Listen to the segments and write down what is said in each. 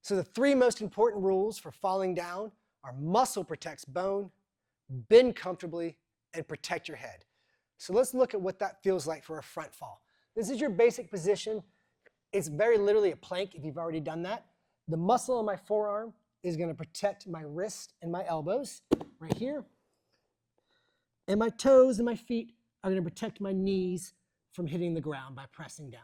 So the three most important rules for falling down are muscle protects bone, bend comfortably, and protect your head. So let's look at what that feels like for a front fall. This is your basic position. It's very literally a plank if you've already done that. The muscle on my forearm is going to protect my wrist and my elbows right here. And my toes and my feet are going to protect my knees from hitting the ground by pressing down.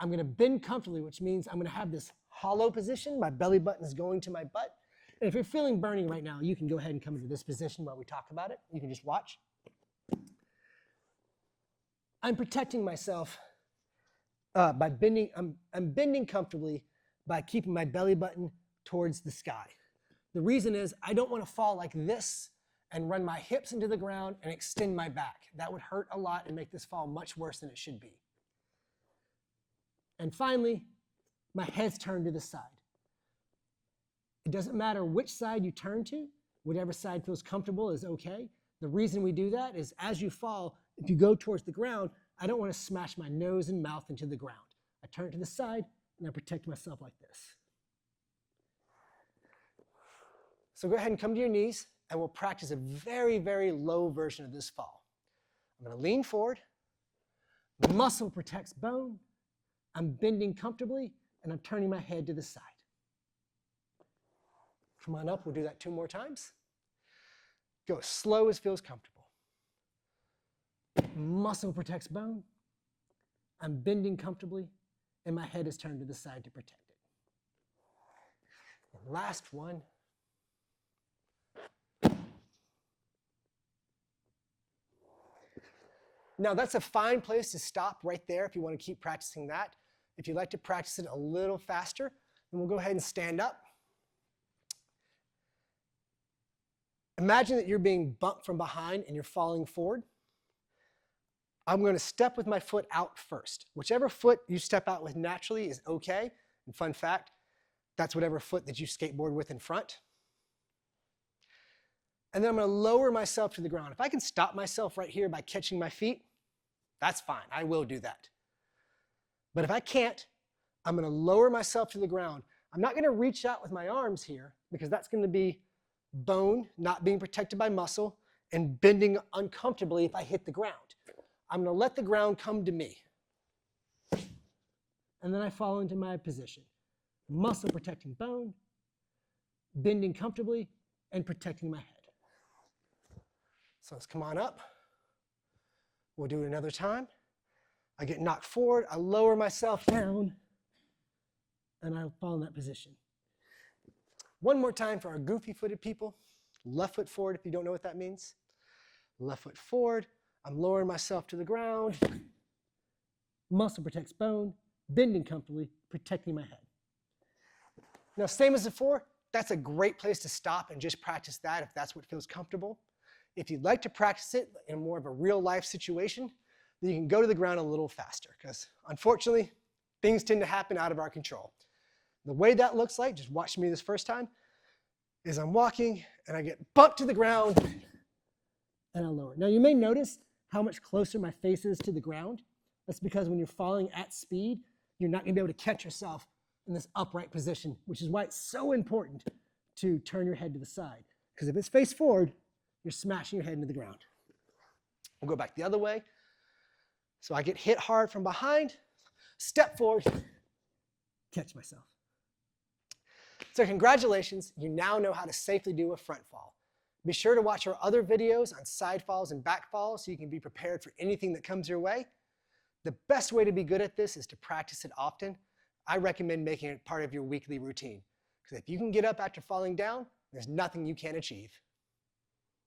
I'm going to bend comfortably, which means I'm going to have this hollow position. My belly button is going to my butt. And if you're feeling burning right now, you can go ahead and come into this position while we talk about it. You can just watch. I'm protecting myself by bending. I'm bending comfortably by keeping my belly button towards the sky. The reason is I don't want to fall like this and run my hips into the ground and extend my back. That would hurt a lot and make this fall much worse than it should be. And finally, my head's turned to the side. It doesn't matter which side you turn to. Whatever side feels comfortable is okay. The reason we do that is as you fall, if you go towards the ground, I don't want to smash my nose and mouth into the ground. I turn to the side and I protect myself like this. So go ahead and come to your knees and we'll practice a very, very low version of this fall. I'm going to lean forward. Muscle protects bone. I'm bending comfortably and I'm turning my head to the side. Come on up, we'll do that 2 more times. Go as slow as feels comfortable. Muscle protects bone. I'm bending comfortably, and my head is turned to the side to protect it. And last one. Now that's a fine place to stop right there if you want to keep practicing that. If you'd like to practice it a little faster, then we'll go ahead and stand up. Imagine that you're being bumped from behind and you're falling forward. I'm going to step with my foot out first. Whichever foot you step out with naturally is okay. And fun fact, that's whatever foot that you skateboard with in front. And then I'm going to lower myself to the ground. If I can stop myself right here by catching my feet, that's fine. I will do that. But if I can't, I'm going to lower myself to the ground. I'm not going to reach out with my arms here because that's going to be bone not being protected by muscle and bending uncomfortably if I hit the ground. I'm going to let the ground come to me. And then I fall into my position. Muscle protecting bone, bending comfortably, and protecting my head. So let's come on up. We'll do it another time. I get knocked forward, I lower myself down, and I fall in that position. One more time for our goofy-footed people. Left foot forward if you don't know what that means. Left foot forward. I'm lowering myself to the ground. Muscle protects bone, bending comfortably, protecting my head. Now, same as before, that's a great place to stop and just practice that if that's what feels comfortable. If you'd like to practice it in more of a real-life situation, then you can go to the ground a little faster because, unfortunately, things tend to happen out of our control. The way that looks like, just watch me this first time, is I'm walking and I get bumped to the ground and I lower. Now you may notice how much closer my face is to the ground. That's because when you're falling at speed, you're not going to be able to catch yourself in this upright position, which is why it's so important to turn your head to the side. Because if it's face forward, you're smashing your head into the ground. We'll go back the other way. So I get hit hard from behind, step forward, catch myself. So congratulations, you now know how to safely do a front fall. Be sure to watch our other videos on side falls and back falls so you can be prepared for anything that comes your way. The best way to be good at this is to practice it often. I recommend making it part of your weekly routine, because if you can get up after falling down, there's nothing you can't achieve.